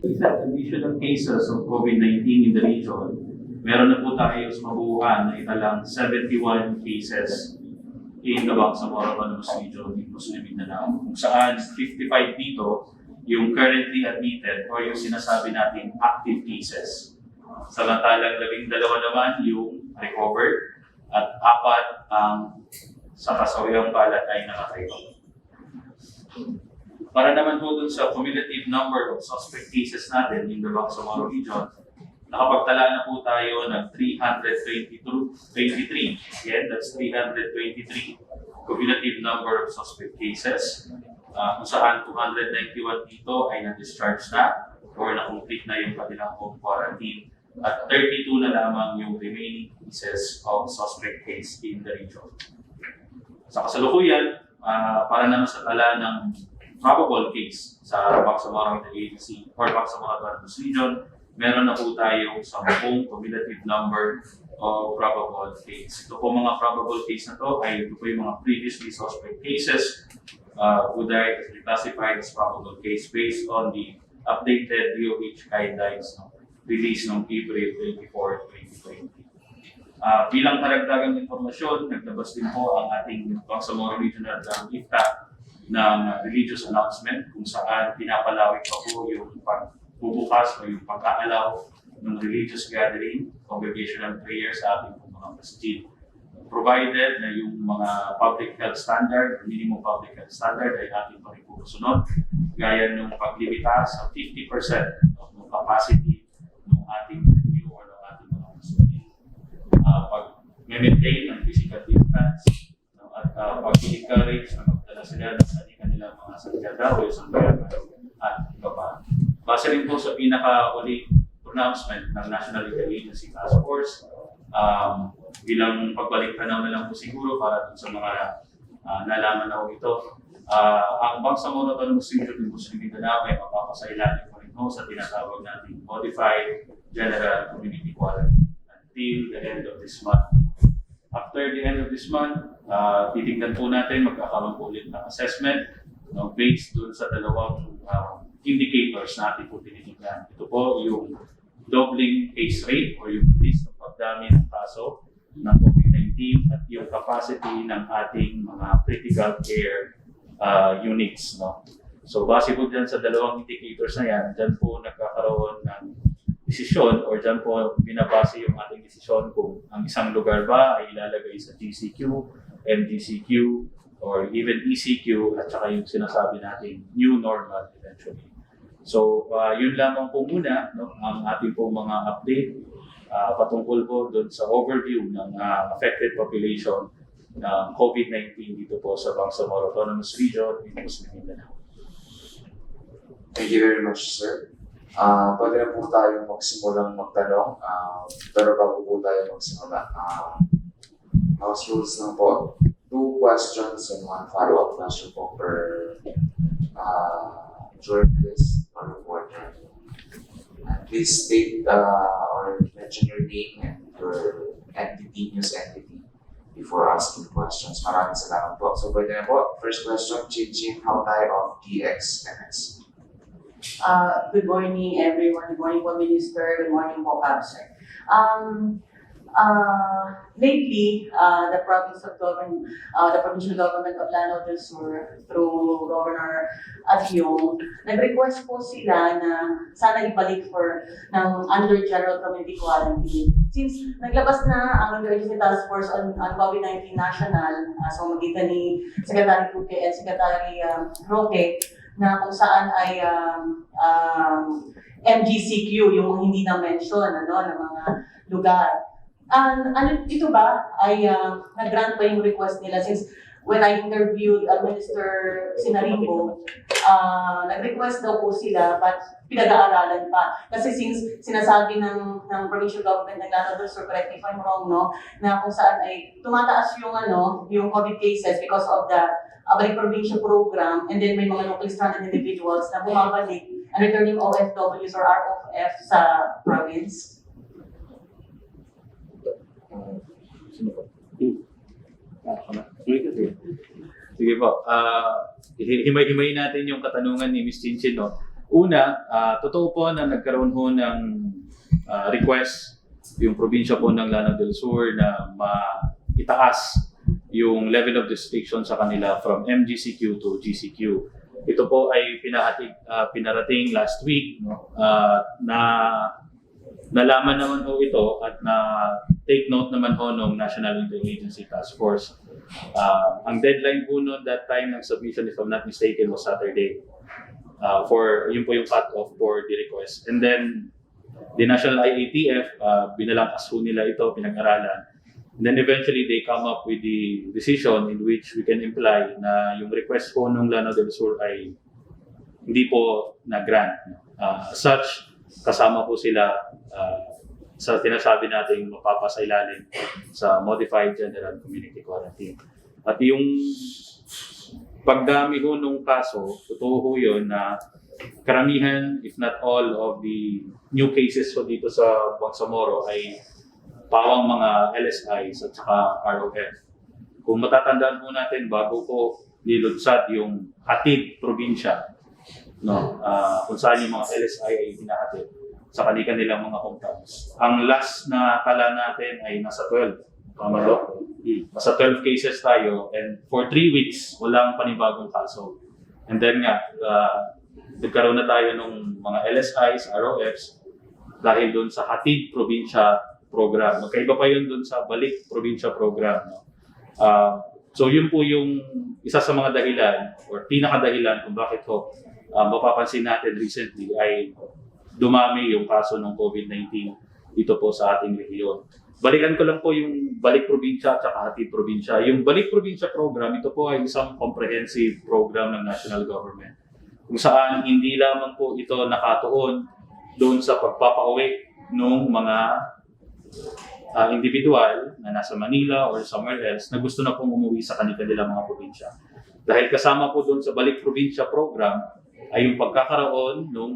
Additional cases of COVID-19 in the region, meron na po tayo sa mabuuan na italang 71 cases in the Bangsamoro Autonomous Region in Muslim Mindanao, kung saan 55 dito yung currently admitted or yung sinasabi natin active cases. Samantalang 12 naman yung recovered at 4 ang sa kasawayang balat ay nakatayo. Para naman po dun sa cumulative number of suspect cases natin in the Bangsamoro region, nakapagtala na po tayo ng 323. Again, that's 323 cumulative number of suspect cases. Kung saan 291 dito ay na-discharge na or na-complete na yung kanilang home quarantine at 32 na lamang yung remaining cases of suspect case in the region. Sa kasalukuyan, para naman sa tala ng probable case sa Bangsamoro Agency or Bangsamoro Autonomous Region, meron na po tayo 10 cumulative number of probable case. Ito po mga probable case na to ay ito po yung mga previously suspect cases who died as reclassified as probable case based on the updated DOH guidelines released noong April 24, 2020. Bilang karagdagang informasyon, naglabas din po ang ating Bangsamoro Regional IFTA ng religious announcement kung saan pinapalawig pa po yung pagbubukas o yung pag-aalaw ng religious gathering, congregational prayers sa ating mga masjid. Provided na yung mga public health standard, minimum public health standard ay ating pa rin po sunod, gaya ng paglimita sa 50% ng capacity ng ating venue or ng ating mga masjid. Pag-maintain ang physical distance at pag-encourage na magdala sila ng kanilang mga sadyada o yung sadyada at iba pa. Base rin po sa pinaka-uli pronouncement ng National Legal Agency Task Force, bilang pagbalik tanaw na lang po siguro para sa mga nalaman na po ito, ang Bangsamoro Autonomous Region ng Muslim Mindanao ay mapapasailalim po rin sa tinatawag nating Modified General Community Quarantine until the end of this month. After the end of this month, titignan po natin, magkakaroon po ulit ng assessment based dun sa dalawang indicators na ating po tinitignan. Ito po yung doubling case rate or yung bilis ng pagdami ng kaso ng COVID-19 at yung capacity ng ating mga critical care units. So base po dyan sa dalawang indicators na yan, dyan po nagkakaroon ng desisyon or dyan po binabase yung ating desisyon kung ang isang lugar ba ay ilalagay sa GCQ, MGCQ, or even ECQ at saka yung sinasabi natin new normal eventually. So yun lamang po muna ang ating po mga update patungkol po doon sa overview ng affected population ng COVID-19 dito po sa Bangsamoro Autonomous Region in Muslim Mindanao. Thank you very much, sir. Pwede na po tayo magsimulang magtanong, pero bago po tayo magsimula, house rules lang po. 2 questions and 1 follow-up question po per journalist or reporter. Please state or mention your name and your entity, news entity before asking questions. Maraming salamat po. So pwede na po. First question, Chin, how tayo of DXMS? Good morning, everyone. Good morning po, Minister. Good morning po, Sir. Lately, the provincial government of Lanao del Sur, through Governor Agyong, nag-request po sila na sana ibalik ng under general community quarantine. Since naglabas na ang Interagency Task Force on COVID-19 National, sa magitan ni Secretary Puke and Secretary Roque, na kung saan ay MGCQ, yung hindi na-mention ng mga lugar. Ito ba ay nag-grant pa yung request nila since when I interviewed Minister Sinarimbo, nag-request daw po sila but pinag-aaralan pa. Kasi since sinasabi ng provincial government ng Lanao del Sur, correct me if I'm wrong, na kung saan ay tumataas yung COVID cases because of the Balik Provincial Program, and then may mga locally stranded individuals na bumabalik and returning OFWs or ROF sa province. Sige po. Himay-himayin natin yung katanungan ni Ms. Chinchin. Una, totoo po na nagkaroon ho ng request yung probinsya po ng Lanao del Sur na itaas yung level of restriction sa kanila from MGCQ to GCQ. Ito po ay pinarating last week, no? Na nalaman naman ho ito at na take note naman ho ng National Interagency Task Force. Ang deadline po noon that time ng submission, if I'm not mistaken, was Saturday. Yun po yung cut-off for the request. And then, the National IATF, binalangkas po nila ito, pinag-aralan. And then eventually, they come up with the decision in which we can imply na yung request po ng Lanao del Sur ay hindi po na-grant. Such, kasama po sila sa tinasabi nating mapapasailalim sa Modified General Community Quarantine. At yung pagdami ho nung kaso, totoo ho yun na karamihan, if not all, of the new cases ho dito sa Bangsamoro ay pawang mga LSIs at saka ROF. Kung matatandaan po natin, bago po nilunsad yung hatid probinsya, no, kung saan yung mga LSI ay hinahatid sa kanilang mga hometowns. Ang last na tala natin ay nasa 12. Tama ba? Nasa 12 cases tayo and for 3 weeks, walang panibagong kaso. And then nga, nagkaroon na tayo ng mga LSIs, ROFs dahil doon sa hatid probinsya program. Magkaiba pa yun doon sa balik probinsya program. No? So yun po yung isa sa mga dahilan or pinakadahilan kung bakit po mapapansin natin recently ay dumami yung kaso ng COVID-19 dito po sa ating rehiyon. Balikan ko lang po yung balik probinsya at saka hatid probinsya. Yung balik probinsya program, ito po ay isang comprehensive program ng national government kung saan hindi lamang po ito nakatuon doon sa pagpapauwi ng mga individual na nasa Manila or somewhere else na gusto na pong umuwi sa kanilang mga probinsya. Dahil kasama po doon sa balik probinsya program ay yung pagkakaroon ng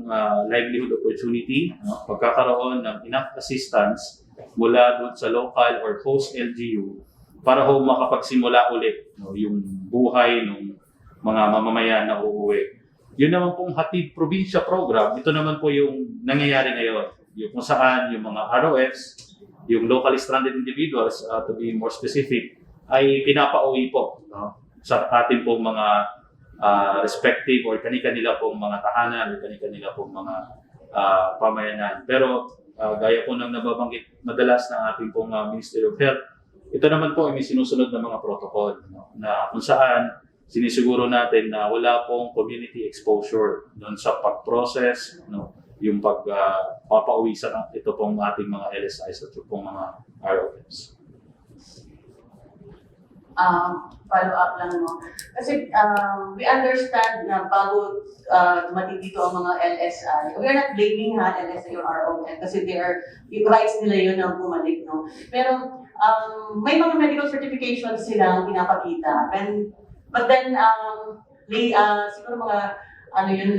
livelihood opportunity, no? Pagkakaroon ng enough assistance mula doon sa local or host LGU para ho makapagsimula ulit, no? Yung buhay ng mga mamamayan na uuwi. Yun naman pong hatid probinsya program, ito naman po yung nangyayari ngayon. Yung kung saan yung mga ROFs, yung locally stranded individuals, to be more specific, ay pinapauwi po, no? Sa ating pong mga respective or kani-kanila pong mga tahanan or kani-kanila pong mga pamayanan. Pero gaya po ng nababanggit madalas ng ating pong Ministry of Health, ito naman po ay may sinusunod na mga protocol, no? Na kung saan sinisiguro natin na wala pong community exposure doon sa pag-process, no? Yung pagpapauwi sa ito pong ating mga LSIs at ito pong mga ROFs. Follow up lang, no? Kasi we understand na bago dumating dito ang mga LSI, we are not blaming LSI or ROF kasi yung rights nila yun na bumalik, no? Pero may mga medical certifications silang pinapakita. But then, siguro mga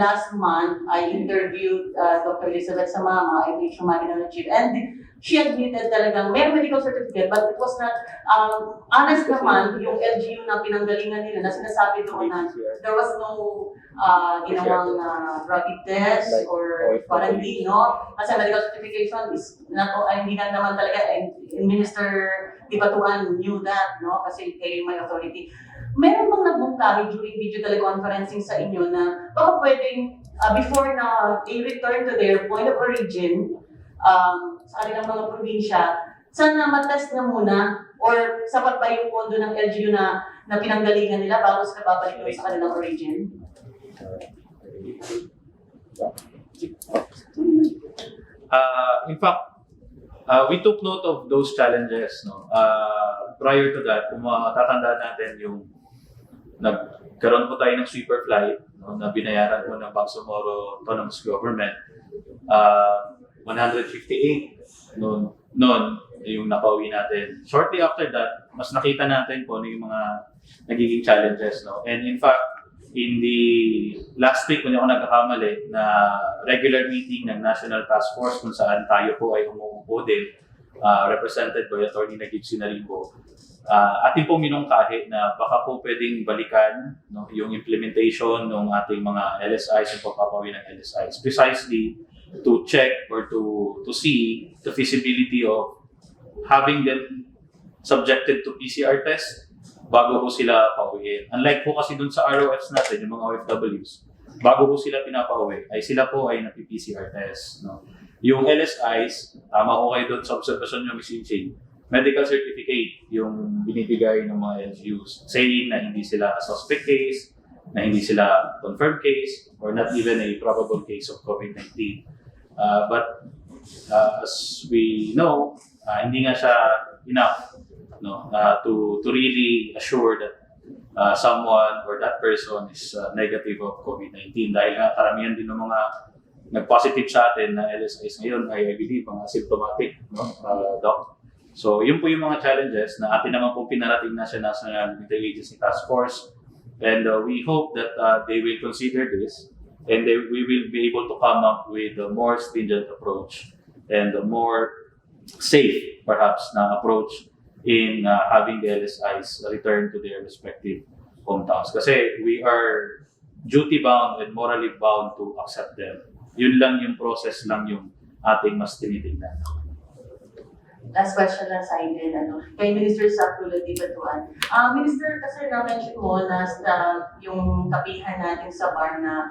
last month, I interviewed Dr. Elizabeth Samama, IPH Humanitarian Chief, and she admitted talagang may medical certificate, but it was not, honest naman, yung LGU na pinanggalingan nila, na sinasabi doon na there was no ginawang rapid test or quarantine, no? Kasi medical certification is not, hindi na naman talaga, and Minister Dipatuan knew that, no? Kasi kayo may authority. Meron bang nagbungkahi during video teleconferencing sa inyo na baka pwedeng before na they return to their point of origin sa kanilang mga probinsya, sana matest na muna or sapat ba yung pondo ng LGU na pinanggalingan nila bago sila babalik sa kanilang origin? In fact, we took note of those challenges. No? Prior to that, kung matatandaan natin yung nagkaroon po tayo ng sweeper flight, no, na binayaran po ng Bangsamoro Autonomous Government. 158 noon yung napauwi natin. Shortly after that, mas nakita natin po yung mga nagiging challenges. No? And in fact, in the last week, kung ako nagkakamali, na regular meeting ng National Task Force kung saan tayo po ay umuupo din, represented by Attorney Najib Sinarimbo, ating pong minungkahi na baka po pwedeng balikan, no, yung implementation ng ating mga LSIs, yung pagpapawi ng LSIs, precisely to check or to see the feasibility of having them subjected to PCR test bago po sila pauwiin. Unlike po kasi dun sa ROFs natin, yung mga OFWs, bago po sila pinapauwi, ay sila po ay napi-PCR test. No? Yung LSIs, tama ko kayo doon sa observation nyo, Ms. Inching, medical certificate yung binibigay ng mga LGUs saying na hindi sila a suspect case, na hindi sila confirmed case, or not even a probable case of COVID-19. But as we know, hindi nga siya enough, no, to really assure that someone or that person is negative of COVID-19. Dahil nga karamihan din ng mga nag-positive sa atin na LSIs ngayon ay I believe mga symptomatic, no, doc. So yun po yung mga challenges na atin naman po pinarating na sa National Interagency Task Force, and we hope that they will consider this, and we will be able to come up with a more stringent approach and a more safe perhaps na approach in having the LSIs return to their respective hometowns. Kasi we are duty bound and morally bound to accept them. Yun lang yung process lang yung ating mas tinitingnan. Last question lang sa akin, kay Minister Saffrullah, Dipatuan. Minister, kasi na-mention mo na yung kapihan natin sa BARMM na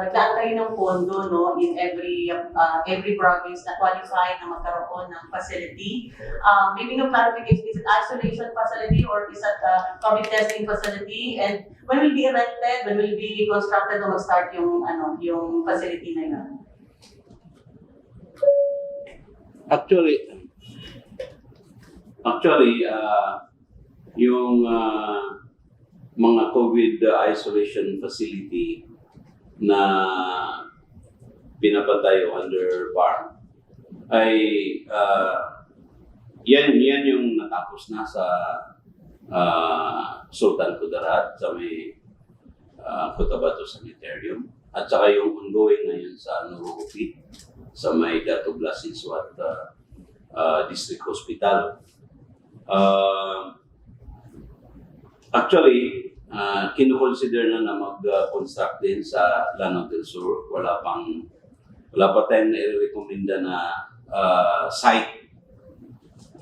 naglaan kayo ng pondo, no, in every province na qualified na magkaroon ng facility. Maybe no clarification, is it isolation facility or is it COVID testing facility? And when will be erected, when will be constructed o mag-start yung facility na yun? Actually, yung mga COVID isolation facility na pinapatayo under BARMM ay yan yung natapos na sa Sultan Kudarat sa may Cotabato Sanitarium, at saka yung ongoing ngayon sa Nurupi sa may Dato Blasiswat District Hospital. Actually, kino-consider na mag-construct din sa Lanao del Sur. Wala pa tayong nire-recommenda na site.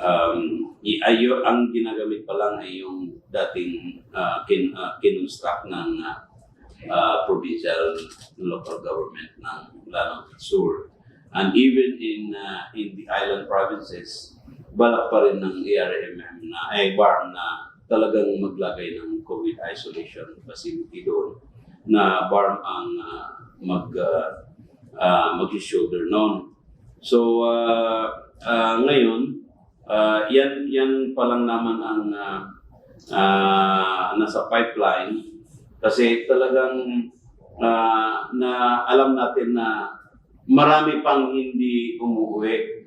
Ang ginagamit pa lang ay yung dating kinonstruct ng provincial local government ng Lanao del Sur. And even in the island provinces, balak pa rin ng BARMM na talagang maglagay ng COVID isolation facility doon, na BARMM ang mag-shoulder noon. So ngayon, yan pa lang naman ang nasa pipeline, kasi talagang na alam natin na marami pang hindi umuwi.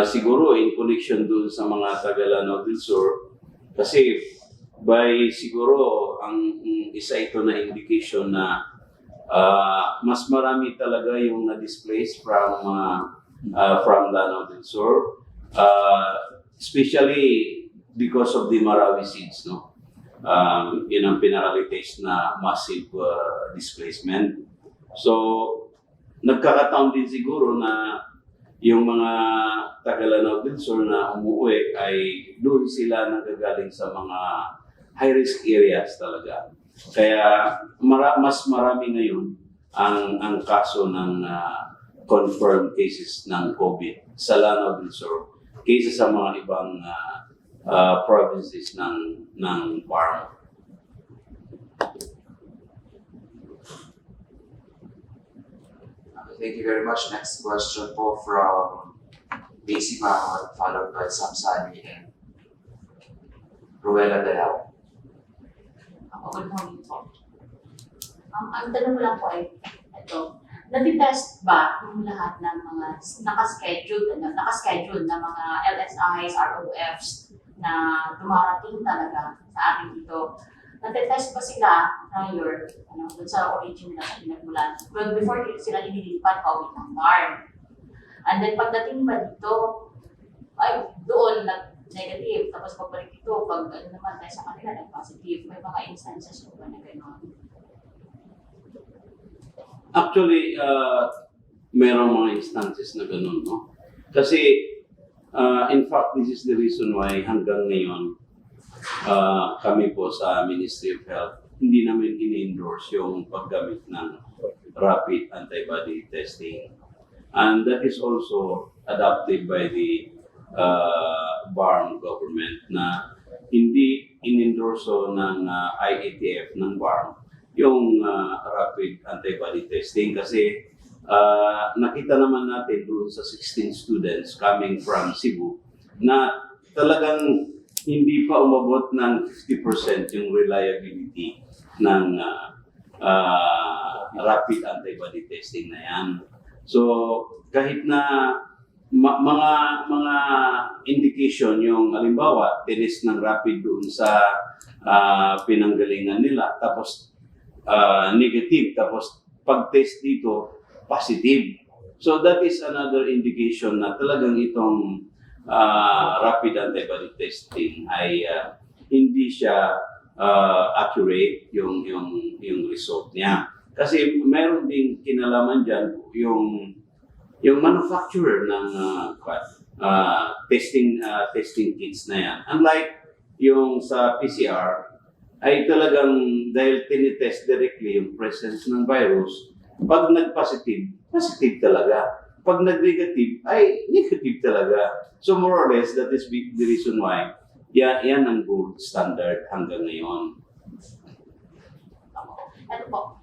Siguro in connection dun sa mga taga Lanao del Sur, kasi by siguro ang isa ito na indication na mas marami talaga yung na-displace from Lanao del Sur, especially because of the Marawi seeds, no? Yun ang pinaka-latest na massive displacement. So nagkakataon din siguro na yung mga taga Lanao del Sur na umuwi ay doon sila nagagaling sa mga high-risk areas talaga. Kaya mas marami ngayon ang kaso ng confirmed cases ng COVID sa Lanao del Sur kaysa sa mga ibang provinces ng BARMM. Thank you very much. Next question po from BC Mahon, followed by Samsani and Ruela Dalao. Good morning po. Ang tanong ko lang po ay, ito, natitest ba yung lahat ng mga nakaschedule na mga LSIs, ROFs na dumarating talaga sa atin dito? Natitest ba sila prior, dun sa origin nila sa pinagmulan? Well, before sila inilipat pa ulit ng BARMM. And then pagdating ba dito, ay doon negative, tapos pagbalik ito, pag ano naman tayo sa kanila, nag-positive. May mga instances po ba na gano'n? Actually, merong mga instances na ganun, no? Kasi, in fact, this is the reason why hanggang ngayon, kami po sa Ministry of Health, hindi namin ini-endorse yung paggamit ng rapid antibody testing. And that is also adopted by the BARMM government na hindi in-endorso ng IATF ng BARMM yung rapid antibody testing kasi nakita naman natin doon sa 16 students coming from Cebu na talagang hindi pa umabot ng 50% yung reliability ng rapid antibody testing na yan. So kahit na mga indication yung halimbawa tinis ng rapid doon sa pinanggalingan nila tapos negative tapos pag-test dito positive. So that is another indication na talagang itong rapid antibody testing ay hindi siya accurate yung result niya. Kasi meron ding kinalaman diyan yung manufacturer ng testing kits na yan. Unlike yung sa PCR ay talagang dahil tinitest directly yung presence ng virus, pag nag-positive, positive talaga. Pag nag-negative, ay negative talaga. So more or less, that is the reason why yan ang gold standard hanggang ngayon. Ano po,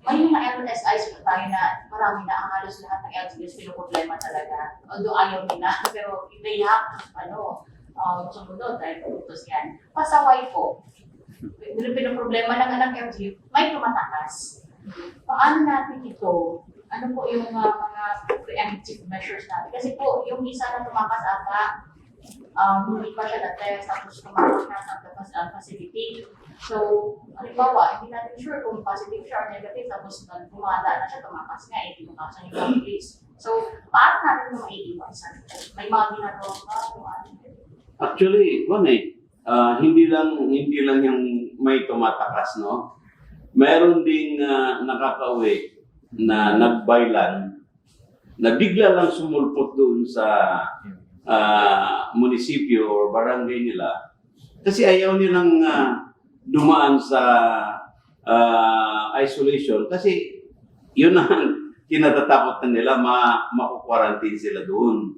may mga LSIs po tayo na marami na ang halos lahat ng LSIs pinoproblema talaga. Although ayaw nila, pero they have, sumunod dahil putos yan. Pasaway po, pinoproblema ng anak LG, may tumatakas. Paano natin ito? Ano po yung mga preemptive measures natin? Kasi po, yung isa na tumakas ata, hindi pa siya na-test, tapos tumakas na sa facility. So, halimbawa, hindi natin sure kung positive siya or negative, tapos bumada na siya, tumakas nga, tinutasan yung families. So, paano natin ito maiiwasan? May mga ginagawa ba? Actually, hindi lang yung may tumatakas, no? Meron ding nakakauwi na nagbailan na bigla lang sumulpot doon sa munisipyo or barangay nila kasi ayaw nilang dumaan sa isolation kasi yun ang kinatatakutan nila, maku-quarantine sila doon.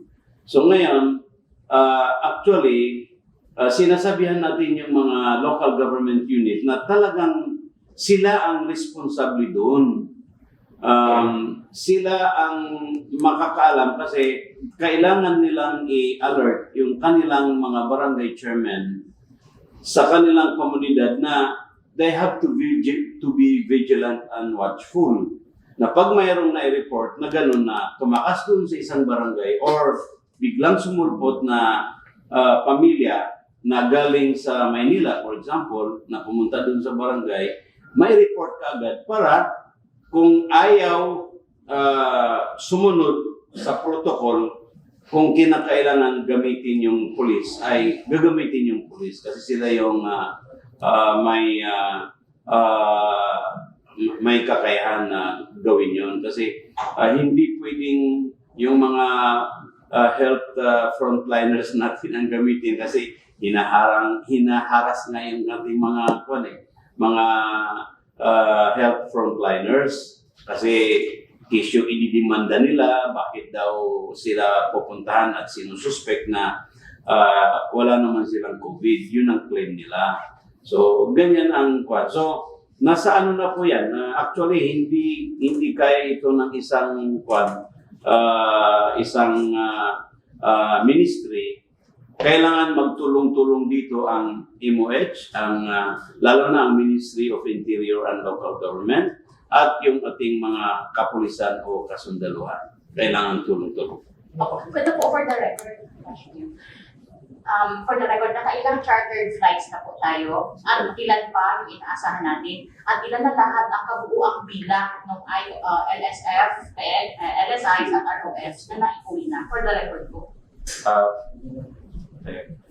So ngayon, actually, sinasabihan natin yung mga local government unit na talagang sila ang responsable doon. Sila ang makakaalam kasi kailangan nilang i-alert yung kanilang mga barangay chairman sa kanilang komunidad na they have to be vigilant and watchful. Na pag mayroong na-report na gano'n na tumakas doon sa isang barangay or biglang sumulpot na pamilya na galing sa Maynila, for example, na pumunta doon sa barangay, may report ka agad para kung ayaw sumunod sa protocol, kung kinakailangan gamitin yung pulis, ay gagamitin yung pulis kasi sila yung may kakayahan na gawin yun. Kasi hindi pwedeng yung mga health frontliners natin ang gamitin kasi hinaharas nga yung ating mga health frontliners kasi issue ididimanda nila, bakit daw sila pupuntahan at sinususpect na wala naman silang COVID, yun ang claim nila. So, ganyan ang kwan. So, nasa ano na po yan? Actually, hindi kaya ito ng isang kwan, ministry. Kailangan magtulong-tulong dito ang MOH, lalo na ang Ministry of Interior and Local Government, at yung ating mga kapulisan o kasundaluhan. Kailangan tulong-tulong. Pwede po for the record, nakailang chartered flights na po tayo at ilan pa yung inaasahan natin at ilan na lahat ang kabuuang bilang ng LSF, LSIs at ROFs na naiuwi na for the record po.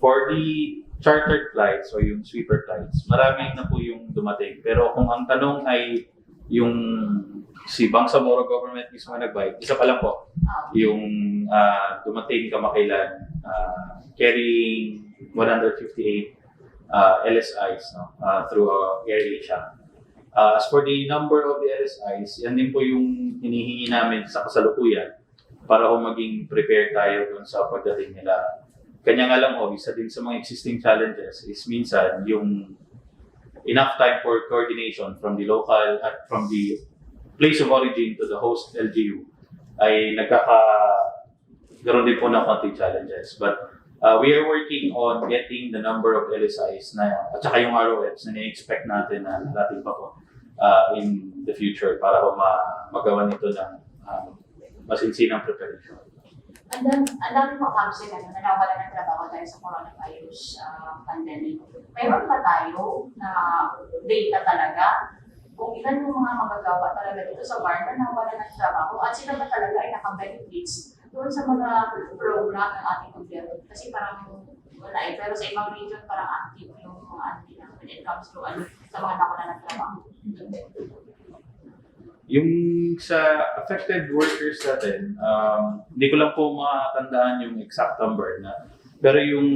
For the chartered flights o yung sweeper flights, marami na po yung dumating. Pero kung ang tanong ay yung si Bangsamoro government mismo nag-buy, isa pa lang po. Yung dumating kamakailan, carrying 158 LSIs through AirAsia. As for the number of the LSIs, yan din po yung hinihingi namin sa kasalukuyan para kung maging prepared tayo dun sa pagdating nila. Kanya nga lang isa din sa mga existing challenges is minsan yung enough time for coordination from the local at from the place of origin to the host LGU ay nagkakaroon din po ng konting challenges. But we are working on getting the number of LSIs at saka yung ROFs na ni-expect natin na natin pa po in the future para po magawa nito ng masinsinang preparation. And then, ang dami mo cancel na nawala ng trabaho dahil sa coronavirus pandemic. Mayroon ba tayo na data talaga kung ilan yung mga magagawa talaga dito sa BARMM na nawala ng trabaho at sila ba talaga ay naka-benefits doon sa mga program ng ating gobyerno? Kasi parang wala pero sa ibang region parang active yung mga nila when it comes to sa mga nawala ng trabaho. Yung sa affected workers natin, hindi ko lang po matandaan yung exact number pero yung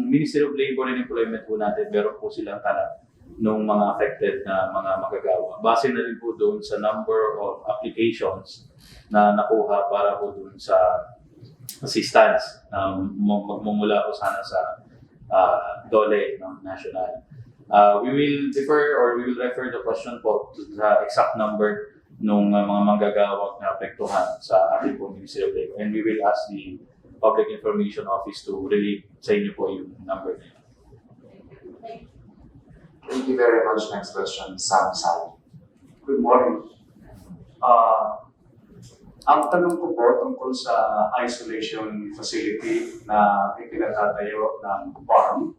Ministry of Labor and Employment po natin, meron po silang tala ng mga affected na mga magagawa. Base na rin po doon sa number of applications na nakuha para po doon sa assistance magmumula po sana sa DOLE national. We will defer or we will refer the question po to the exact number nung mga manggagawang na apektuhan sa ating po Ministry of Labor. And we will ask the Public Information Office to relate sa inyo po yung number na yun. Thank you very much. Next question, Sam Sally. Good morning. Ang tanong ko po tungkol sa isolation facility na ipinagtatayo ng BARMM.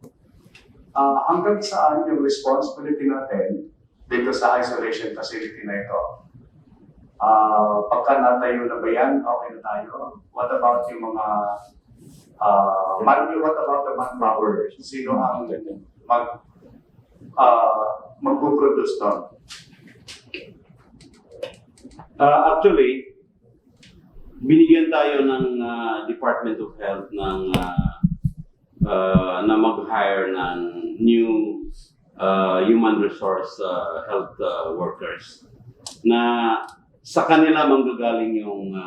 Hanggang saan yung responsibility natin dito sa isolation facility na ito? Pagka natayo na ba yan, okay na tayo? What about yung mga what about the manpower? Sino ang magpo-produce doon? Actually, binigyan tayo ng Department of Health na mag-hire ng new human resource health workers na sa kanila manggagaling yung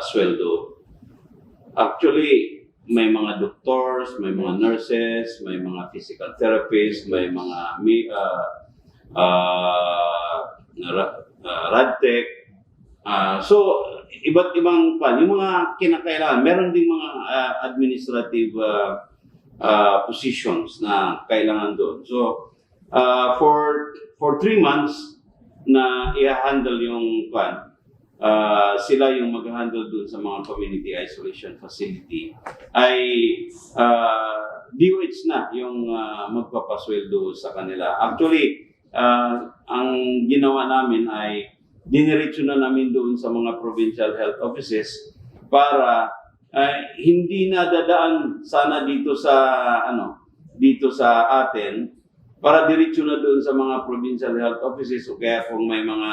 sweldo. Actually, may mga doctors, may mga nurses, may mga physical therapists, may mga radtech. So, iba't ibang yung mga kinakailangan. Meron ding mga administrative positions na kailangan doon. So, for 3 months na i-handle yung sila yung mag-handle doon sa mga community isolation facility ay DOH na yung magpapasweldo sa kanila. Actually, ang ginawa namin ay diniretso na namin doon sa mga provincial health offices para hindi na dadaan sana dito sa atin para diretso na doon sa mga provincial health offices o kaya kung may mga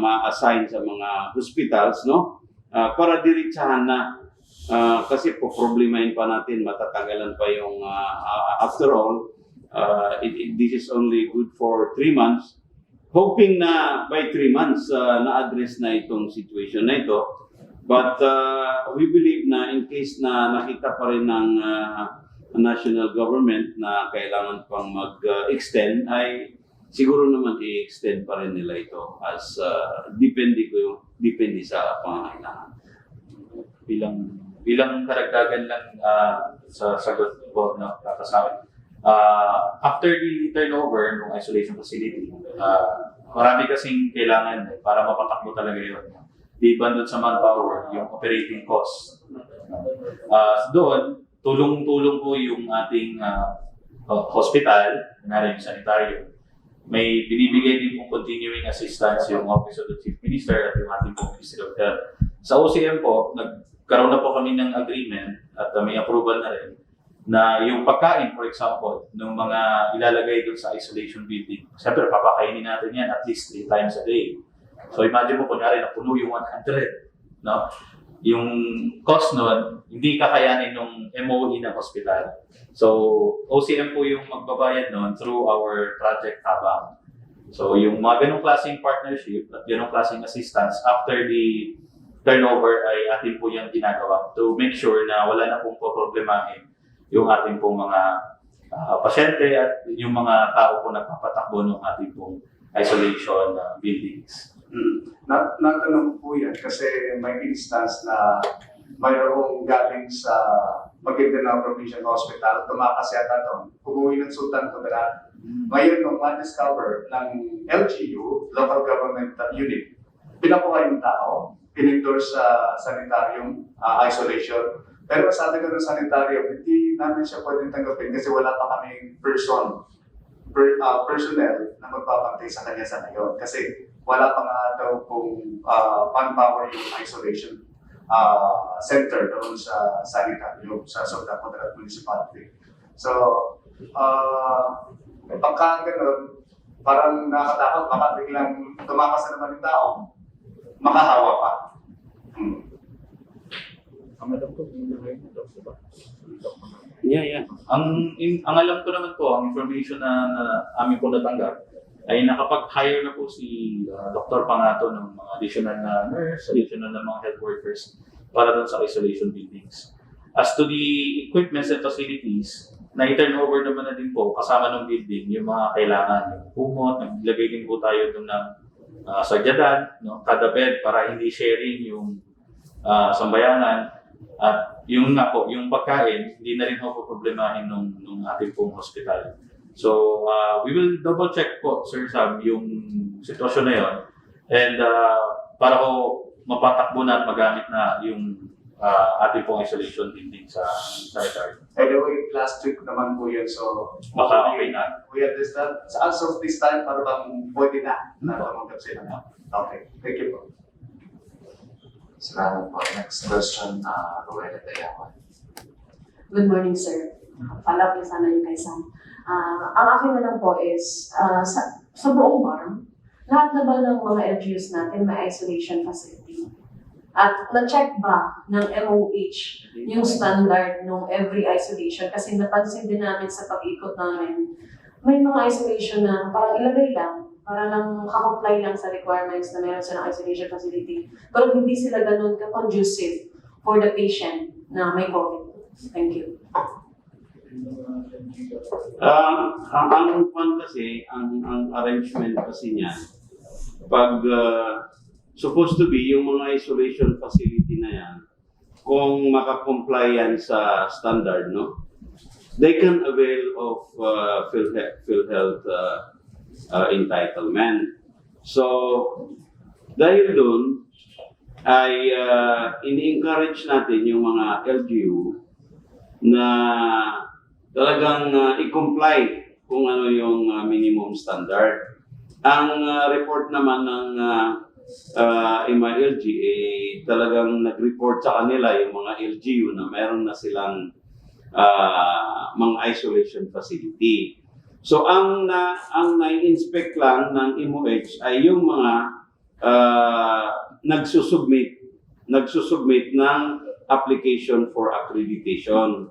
ma-assign sa mga hospitals, no? Para diretsahan na kasi po problemahin pa natin, matatagalan pa yung after all, this is only good for 3 months. Hoping na by 3 months na-address na itong situation na ito. But we believe na in case na nakita pa rin ng national government na kailangan pang mag-extend, ay siguro naman i-extend pa rin nila ito as depende sa pangangailangan. Bilang karagdagan lang sa sagot po na kasama. After the turnover ng isolation facility, marami kasing kailangan para mapatakbo talaga yun. Di ba doon sa manpower, yung operating cost. Doon, tulong-tulong po yung ating hospital, yung sanitaryo. May binibigay din pong continuing assistance yung Office of the Chief Minister at yung ating po Ministry of Health. Sa OCM po, nagkaroon na po kami ng agreement at may approval na rin na yung pagkain, for example, ng mga ilalagay doon sa isolation building, siyempre papakainin natin yan at least 3 times a day. So imagine mo, kunyari na puno yung 100, no? Yung cost nun, hindi kakayanin ng MOE ng hospital. So OCM po yung magbabayad nun through our project tabang. So yung mga ganong klaseng partnership at ganong klaseng assistance after the turnover ay atin po yung ginagawa to make sure na wala na pong problemahin yung ating pong mga pasyente at yung mga tao po nagpapatakbo ng ating pong isolation buildings. Natanong ko po yan kasi may instance na mayroong galing sa Maguindanao Provincial Hospital, tumakas yata doon, umuwi ng Sultan Kudarat. Ngayon, nung ma-discover ng LGU, Local Government Unit, pinakuha yung tao, pinindor sa sanitarium isolation. Pero sabi ko ng sanitarium, hindi namin siya pwedeng tanggapin kasi wala pa kaming personnel na magpapantay sa kanya sa ngayon. Kasi wala pa nga daw kung manpower yung isolation center doon sa sanitarium, sa Sultan Kudarat Municipality. So, pagka gano'n, parang nakatakot, baka biglang tumakas na naman yung tao, makahawa pa. Yeah. Ang alam ko naman po, ang information na amin po natanggap, ay nakapag-hire na po si Dr. Pendatun ng mga additional na nurse, additional na mga health workers para doon sa isolation buildings. As to the equipments and facilities, na-turnover naman na din po kasama ng building yung mga kailangan, yung kumot, naglagay din po tayo doon ng sagyadan, no, kada bed para hindi sharing yung sambayanan. At yung nga po, yung pagkain, hindi na rin po problemahin nung ating pong hospital. So, we will double check po, Sir Sam, yung sitwasyon na yon. And para ko mapatakbo na at magamit na yung ating pong isolation building sa sanitary. Anyway, last week naman po yun, so Baka okay na. we understand. So as of this time, para bang pwede na tumanggap sila. Okay, thank you po. Salamat po. Next question, Rowena Dayawan. Good morning, sir. Follow up sana yung kay Sam. Ang akin na lang po is, sa buong BARMM, lahat na ba ng mga LGUs natin may isolation facility? At na-check ba ng MOH yung standard ng every isolation? Kasi napansin din namin sa pag-ikot namin, may mga isolation na parang ilagay lang, para lang makakomply lang sa requirements na meron silang isolation facility. Pero hindi sila ganun ka-conducive for the patient na may COVID. Thank you. Ang fund kasi, ang arrangement kasi niya, pag supposed to be yung mga isolation facility na yan, kung makakomply yan sa standard, no, they can avail of PhilHealth entitlement. So, dahil dun, ay ini-encourage natin yung mga LGU na talagang i-comply kung ano yung minimum standard. Ang report naman ng MILG talagang nag-report sa kanila yung mga LGU na meron na silang mga isolation facility. So ang nai-inspect lang ng MOH ay yung mga nagsusubmit ng application for accreditation.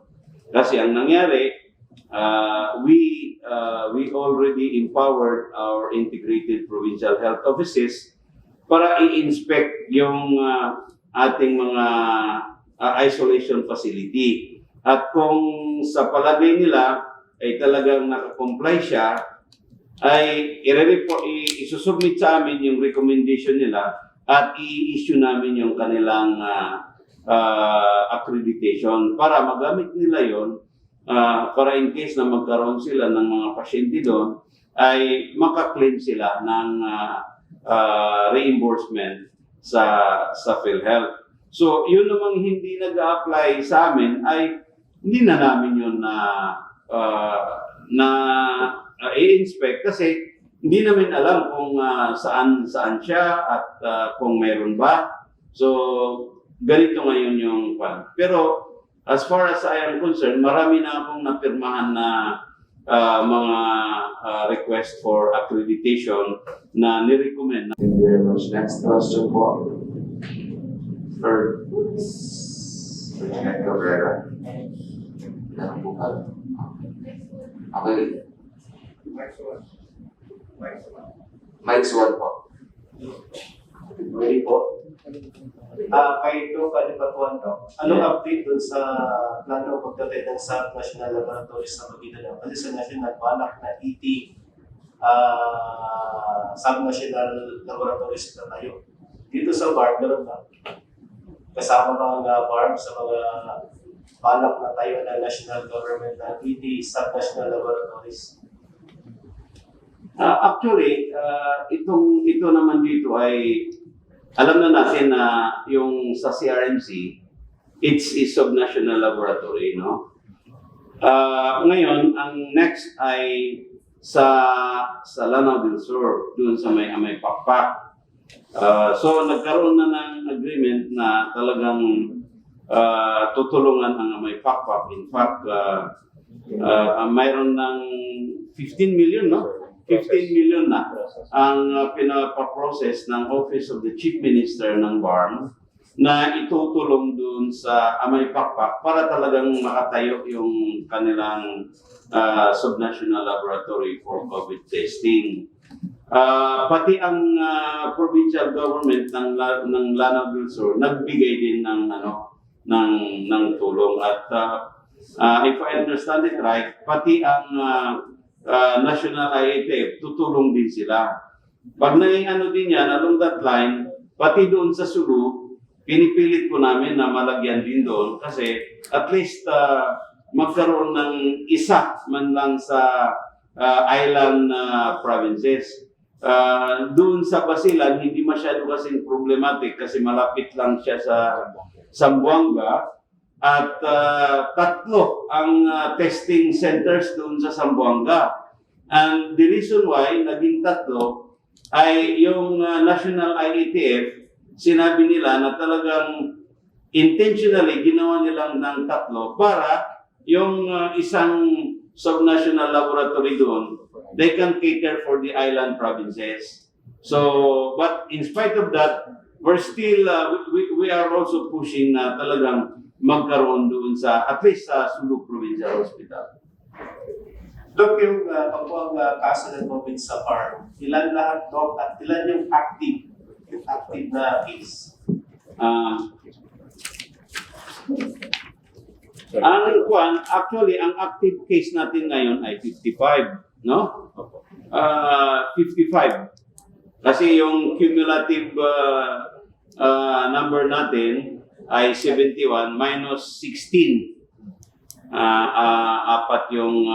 Kasi ang nangyari, we already empowered our integrated provincial health offices para i-inspect yung ating mga isolation facility. At kung sa palagay nila ay talagang nakakomply siya, ay isusubmit sa amin yung recommendation nila at i-issue namin yung kanilang accreditation para magamit nila yon para in case na magkaroon sila ng mga pasyente doon, ay makaklaim sila ng reimbursement sa PhilHealth. So, yun namang hindi nag-a-apply sa amin ay hindi na namin yun i-inspect kasi hindi namin alam kung saan siya at kung meron ba. So, ganito ngayon yung plan. Pero as far as I am concerned, marami na akong napirmahan na mga request for accreditation na nirecommend. Thank you very much. Next question po. For Lieutenant Cabrera. Ilan po ka? Okay. Mike's one po. Ready po? Kay ito, Dipatuan to. Anong update dun sa plano pagdating ng sub-national laboratories sa Maguindanao? Kasi sa national, balak na ET sub-national laboratories na tayo. Dito sa BARMM, meron na. Kasama mga BARMM sa mga balak na tayo na national government na ET sub-national laboratories. Actually, ito naman dito ay alam na natin na yung sa CRMC, it's a sub-national laboratory, no? Ngayon, ang next ay sa Lanao del Sur, doon sa may Pakpak. So, nagkaroon na ng agreement na talagang tutulungan ang may Pakpak. In fact, mayroon ng 15 million, no? 15 million na ang pinapaprocess ng Office of the Chief Minister ng BARMM na itutulong dun sa Amay Pakpak para talagang makatayo yung kanilang subnational laboratory for COVID testing. Pati ang provincial government ng Lanao del Sur nagbigay din ng tulong at if I understand it right, pati ang National IATF, tutulong din sila. Pag naiano din yan, along that line, pati doon sa Sulu, pinipilit po namin na malagyan din doon kasi at least magkaroon ng isa man lang sa island provinces. Doon sa Basilan, hindi masyado kasing problematic kasi malapit lang siya sa Zamboanga. At tatlo ang testing centers doon sa Zamboanga. And the reason why naging tatlo ay yung National IATF, sinabi nila na talagang intentionally ginawa nilang ng tatlo para yung isang subnational laboratory doon, they can cater for the island provinces. So, but in spite of that, we're still, we are also pushing na talagang magkaroon doon sa, at least sa Sulu Provincial Hospital. Dok, yung pagbuang kaso ng COVID sa BARMM, ilan lahat, Dok, at ilan yung active na case? Actually, ang active case natin ngayon ay 55, no? 55. Kasi yung cumulative number natin ay 71 minus 16. Apat yung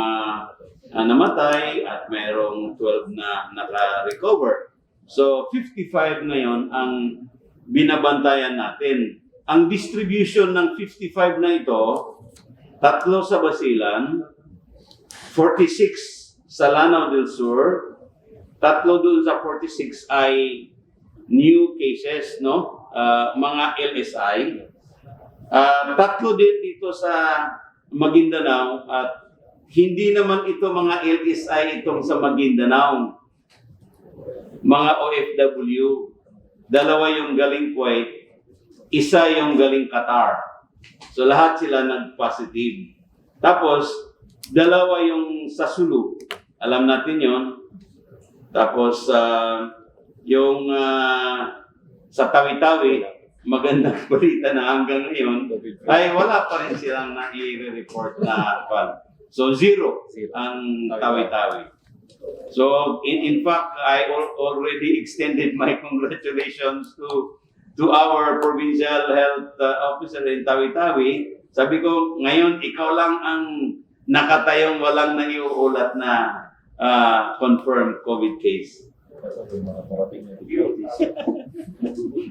namatay at mayroong 12 na naka-recover. So 55 ngayon ang binabantayan natin. Ang distribution ng 55 na ito, 3 sa Basilan, 46 sa Lanao del Sur, 3 doon sa 46 ay new cases, no? Mga LSI. 3 din dito sa Maguindanao at hindi naman ito mga LSI itong sa Maguindanao. Mga OFW. 2 yung galing Kuwait, 1 yung galing Qatar. So lahat sila nag-positive. Tapos 2 yung sa Sulu. Alam natin yon. Tapos yung sa Tawi-Tawi, magandang balita na hanggang ngayon ay wala pa rin silang nai-report na pan. So 0 ang Tawi-Tawi. So in fact, I already extended my congratulations to our provincial health officer in Tawi-Tawi. Sabi ko, ngayon ikaw lang ang nakatayong walang naiuulat na confirmed COVID case.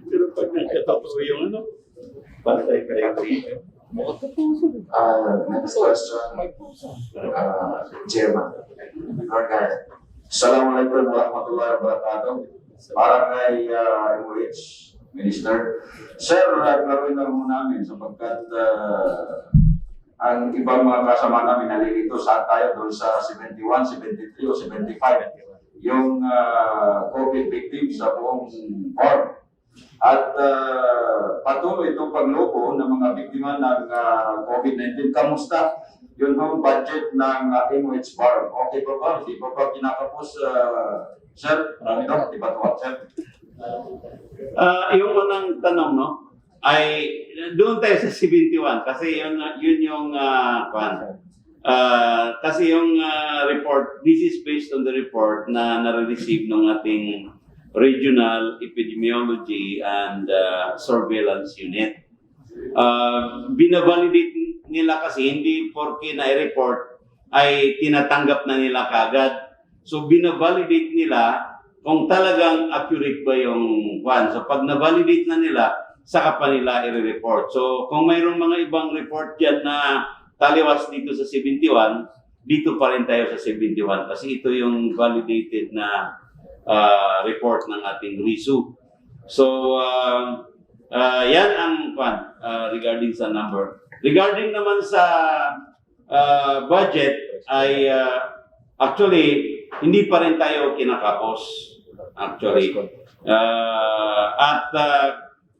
Pero pag nagkatapos yung patay kayo. Next question, Chairman. Assalamualaikum warahmatullahi wabarakatuh. Para kay MOH, Minister. Sir, klaruin lang mo namin sapagkat ang ibang mga kasama namin nalilito saan tayo doon sa 71, 73 o 75 yung COVID victims sa buong BARMM. At patuloy itong pagloko ng mga biktima ng COVID-19. Kamusta yun hong budget ng MOH-BARMM? Okay pa ba? Hindi pa ba kinakapos, sir? Dipatuan, sir? Yung unang tanong, no, ay doon tayo sa 71 kasi yun yung kasi yung report, this is based on the report na nare-receive ng ating Regional Epidemiology and Surveillance Unit. Binavalidate nila kasi hindi porke na-report ay tinatanggap na nila kagad. So binavalidate nila kung talagang accurate ba yung one. So pag na-validate na nila, saka pa nila i-report. So kung mayroong mga ibang report dyan na taliwas dito sa 71, dito pa rin tayo sa 71 kasi ito yung validated na report ng ating RISU. So yan ang regarding sa number. Regarding naman sa budget ay actually hindi pa rin tayo kinakapos. Actually.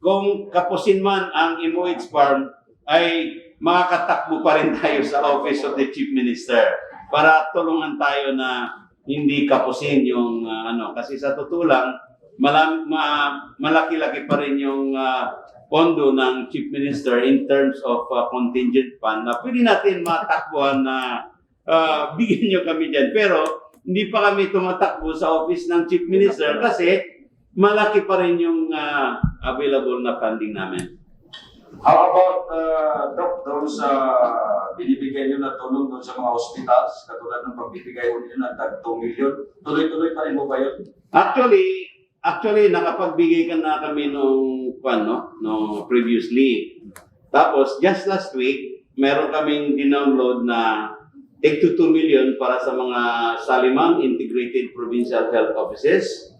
Kung kapusin man ang MOH-BARMM ay makakatakbo pa rin tayo sa Office of the Chief Minister para tulungan tayo na hindi kapusin yung kasi sa totoo lang malaki-laki pa rin yung pondo ng Chief Minister in terms of contingent fund na pwede natin matakbuhan na bigyan nyo kami dyan. Pero hindi pa kami tumatakbo sa office ng Chief Minister kasi malaki pa rin yung available na funding namin. How about, Doc, doon sa binibigay nyo na tulong doon sa mga hospitals, katulad ng pagbibigay nyo ng tag 2 million, tuloy-tuloy pa rin mo ba yun? Actually, nakapagbigay ka na kami nung previously. Tapos, just last week, meron kaming dinownload na take to 2 million para sa mga Salimang Integrated Provincial Health Offices.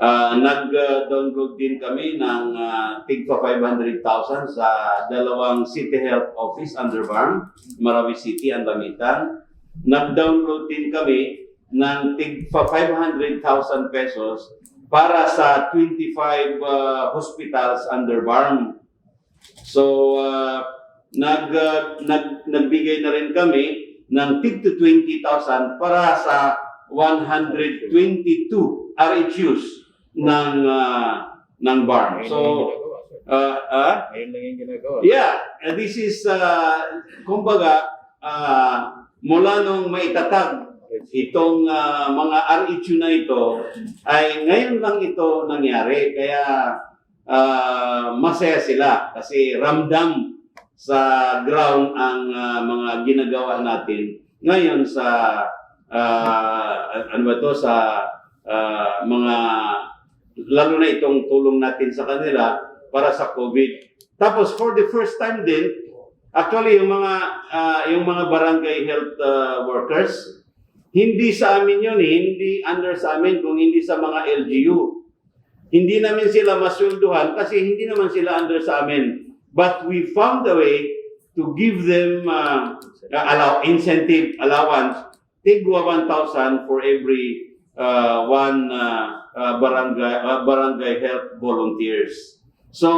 Nag-download din kami ng tig 500,000 sa dalawang City Health Office under BARMM, Marawi City and Lamitan. Nag-download din kami ng tig 500,000 pesos para sa 25 hospitals under BARMM. So, nagbigay na rin kami ng tig to 20,000 para sa 122 RHUs ng BARMM. So, Ngayon lang yung ginagawa. yeah, this is, kumbaga, mula nung maitatag itong mga RHU na ito, ay ngayon lang ito nangyari. Kaya masaya sila kasi ramdam sa ground ang mga ginagawa natin ngayon sa sa mga lalo na itong tulong natin sa kanila para sa COVID. Tapos for the first time din, actually yung mga barangay health workers, hindi sa amin yun, hindi under sa amin kung hindi sa mga LGU. Hindi namin sila masweldohan kasi hindi naman sila under sa amin. But we found a way to give them incentive allowance, tig 1,000 for every one barangay health volunteers. So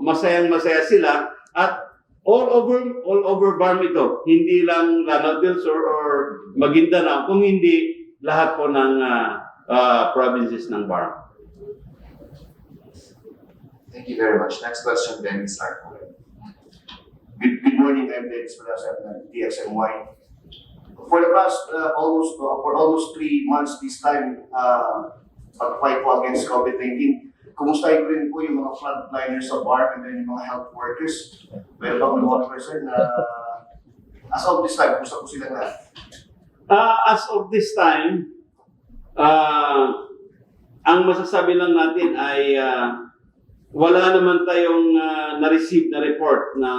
masayang-masaya sila at all over BARMM ito, hindi lang Lanao del Sur or Maguindanao, kung hindi lahat po ng provinces ng BARMM. Thank you very much. Next question, Dennis Arco. Good morning, I'm Dennis Palasan ng DXMY. For the past almost 3 months this time, pag-fight po against COVID-19, kumustahin ko rin po yung mga frontliners sa BARMM and then yung mga health workers. Meron bang 1% na as of this time, kumusta po sila na? As of this time, ang masasabi lang natin ay wala naman tayong na-receive na report na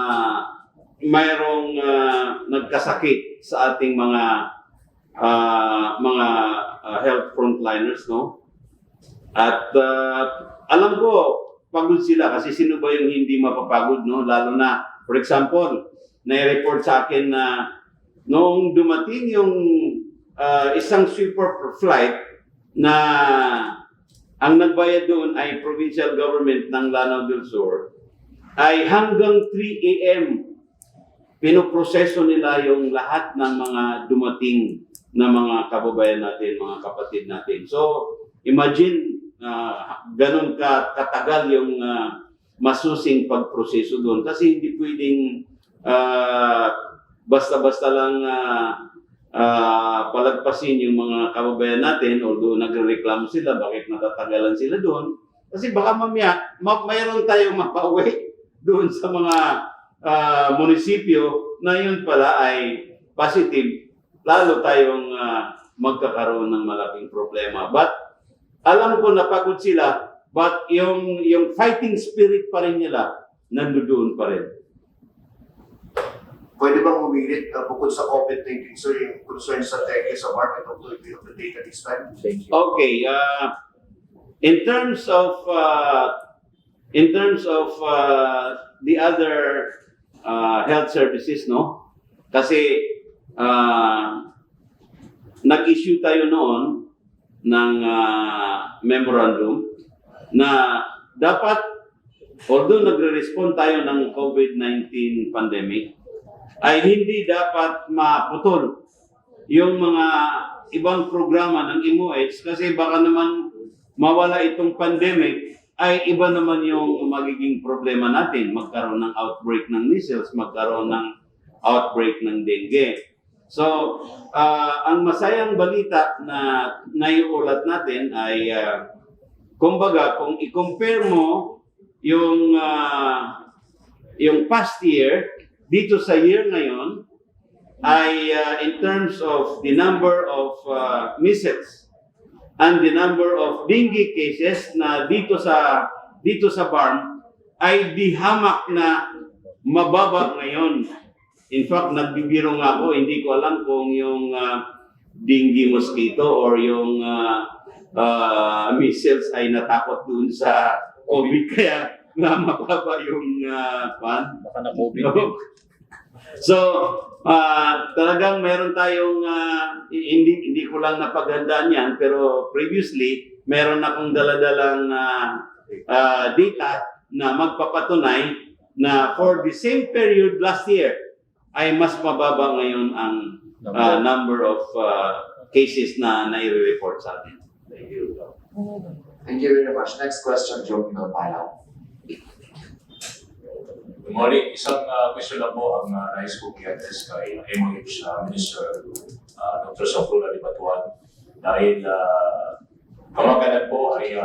mayroong nagkasakit sa ating mga health frontliners, no? At alam ko pagod sila kasi sino ba yung hindi mapapagod, no? Lalo na, for example, nai-report sa akin na noong dumating yung isang sweeper flight na ang nagbayad doon ay provincial government ng Lanao del Sur, ay hanggang 3 a.m. pinoproseso nila yung lahat ng mga dumating na mga kababayan natin, mga kapatid natin. So, imagine, ganun katagal yung masusing pagproseso doon. Kasi hindi pwedeng basta-basta lang palagpasin yung mga kababayan natin, although nagrereklamo sila, bakit natatagalan sila doon. Kasi baka mamaya, mayroon tayong mapauwi doon sa mga munisipyo na yun pala ay positive, lalo tayong magkakaroon ng malaking problema. But alam ko na pagod sila, but yung fighting spirit pa rin nila, nandoon pa rin. Pwede bang umilit bukod sa COVID-19, sir, yung concern sa tech sa market of the data this time? Okay, in terms of the other health services, no? Kasi nag-issue tayo noon ng memorandum na dapat, although nagre-respond tayo ng COVID-19 pandemic, ay hindi dapat maputol yung mga ibang programa ng MOH kasi baka naman mawala itong pandemic, ay iba naman yung magiging problema natin. Magkaroon ng outbreak ng measles, magkaroon ng outbreak ng dengue. So, ang masayang balita na naiulat natin ay, kumbaga, kung i-compare mo yung past year, dito sa year ngayon, ay in terms of the number of measles and the number of dengue cases na dito sa BARMM ay di hamak na mababa ngayon. In fact, nagbibiro nga ako, hindi ko alam kung yung dengue mosquito or yung measles ay natakot dun sa COVID, kaya na mababa yung Baka na COVID. So, talagang meron tayong, hindi ko lang napaghandaan yan, pero previously, meron akong daladalang data na magpapatunay na for the same period last year, ay mas mababa ngayon ang number of cases na nai-report sa atin. Thank you. Thank you very much. Next question, Joe Pinopalaw. Good morning. Isang question lang po ang nais ko i-address kay MOH Minister Dr. Saffrullah Dipatuan. Dahil kamagalan po ay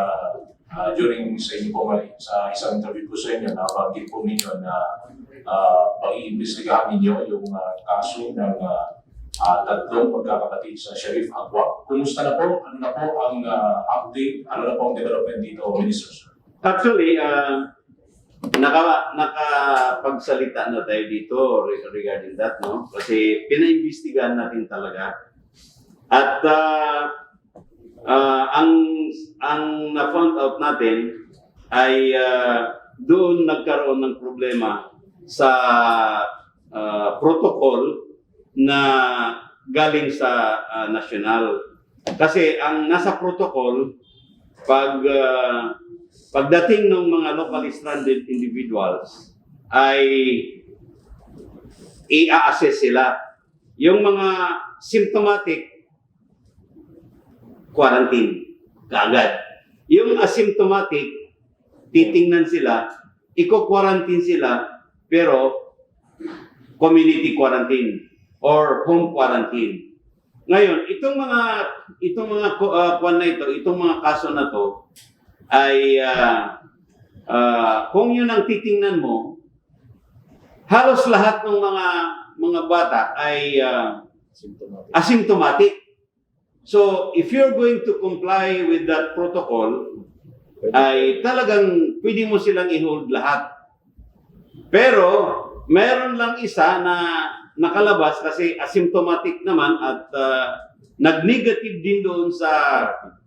during sa inyo po sa isang interview po sa inyo, nabanggit po ninyo na pag-iimbestigahan ninyo yung kaso ng tatlong magkakapatid sa Sheriff Agua. Kumusta na po? Ano na po ang update? Ano na po ang development dito, Minister, sir? Actually, nakapagsalita na tayo dito regarding that, no? Kasi pinaimbestigahan natin talaga. At ang na-found out natin ay doon nagkaroon ng problema sa protocol na galing sa national. Kasi ang nasa protocol, pagdating ng mga locally stranded individuals, ay i-assess sila. Yung mga symptomatic, quarantine kaagad. Yung asymptomatic, titingnan sila, i-quarantine sila, pero community quarantine or home quarantine. Ngayon, itong mga kaso na to ay kung yun ang titingnan mo, halos lahat ng mga bata ay asymptomatic. So, if you're going to comply with that protocol, ay talagang pwede mo silang i-hold lahat. Pero, meron lang isa na nakalabas kasi asymptomatic naman at nag-negative din doon sa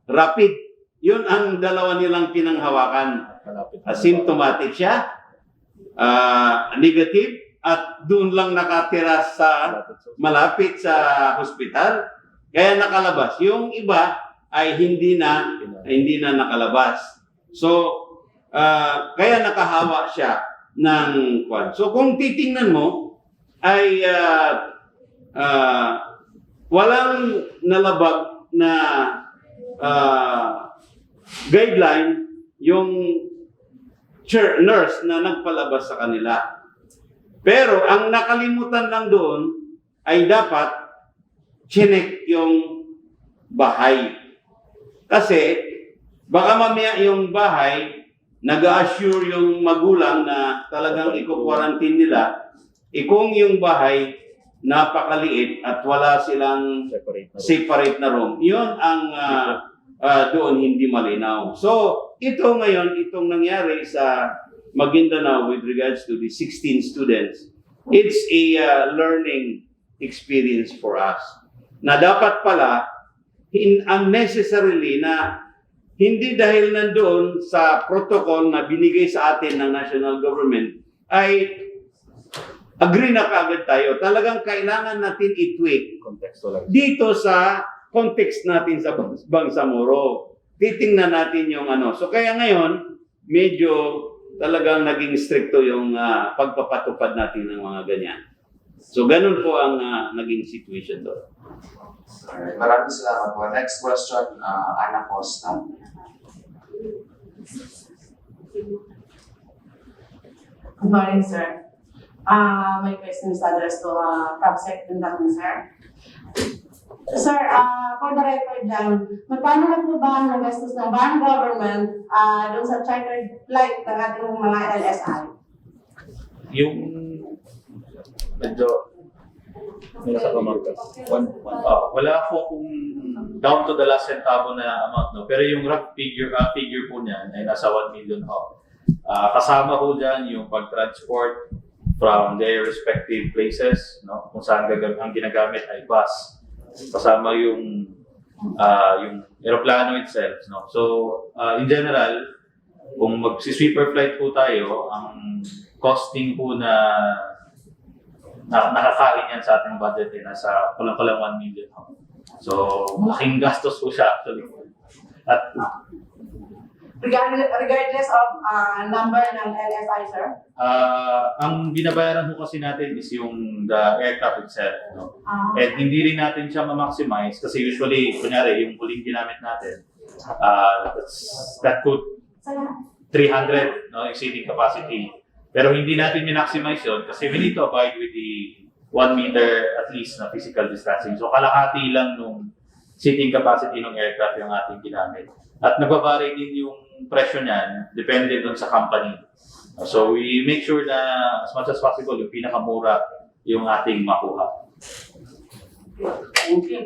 rapid Yun ang dalawa nilang pinanghawakan. Asymptomatic siya, negative, at doon lang nakatira sa malapit sa hospital. Kaya nakalabas. Yung iba ay hindi na nakalabas. So, kaya nakahawa siya ng kwan. So, kung titingnan mo, ay walang nalabag na guideline yung nurse na nagpalabas sa kanila. Pero ang nakalimutan lang doon ay dapat chinek yung bahay. Kasi baka mamaya yung bahay nag-assure yung magulang na talagang i-quarantine nila, kung yung bahay napakaliit at wala silang separate na room. Yun ang doon hindi malinaw. So, ito ngayon, itong nangyari sa Maguindanao with regards to the 16 students, it's a learning experience for us. Na dapat pala, unnecessarily na hindi dahil nandoon sa protocol na binigay sa atin ng national government, ay agree na kaagad tayo. Talagang kailangan natin i-tweak dito sa context natin sa Bangsamoro. Titingnan natin yung ano. So kaya ngayon, medyo talagang naging stricto yung pagpapatupad natin ng mga ganyan. So ganun po ang naging situation doon. Alright, maraming salamat po. Next question, Ana Costa. Good morning, sir. My question is addressed to Capsec Pendatun, sir. Sir, for the record lang, magkano na po ba ang nagastos ng BARMM government doon sa chartered flight ng ating mga LSI? Yung medyo nasa kamarkas. Wala po kung down to the last centavo na amount, no? Pero yung rough figure po niyan ay nasa 1 million ho. Kasama po dyan yung pag-transport from their respective places, no? Kung saan ang ginagamit ay bus. Kasama yung aeroplano itself, no? So, in general, kung mag-sweeper flight po tayo, ang costing po na nakakain yan sa ating budget ay nasa kulang-kulang 1 million. So, malaking gastos po siya actually. At regardless of number ng LSI, sir? ang binabayaran po kasi natin is yung the aircraft itself. No? And hindi rin natin siya ma-maximize kasi usually, kunyari, yung huling ginamit natin, that could 300 no, exceeding capacity. Pero hindi natin min-maximize yun kasi we need to abide with the 1 meter at least na physical distancing. So kalahati lang nung seating capacity ng aircraft yung ating ginamit. At nagbabari din yung presyo niyan, depende dun sa company. So we make sure na as much as possible yung pinakamura yung ating makuha. Thank you.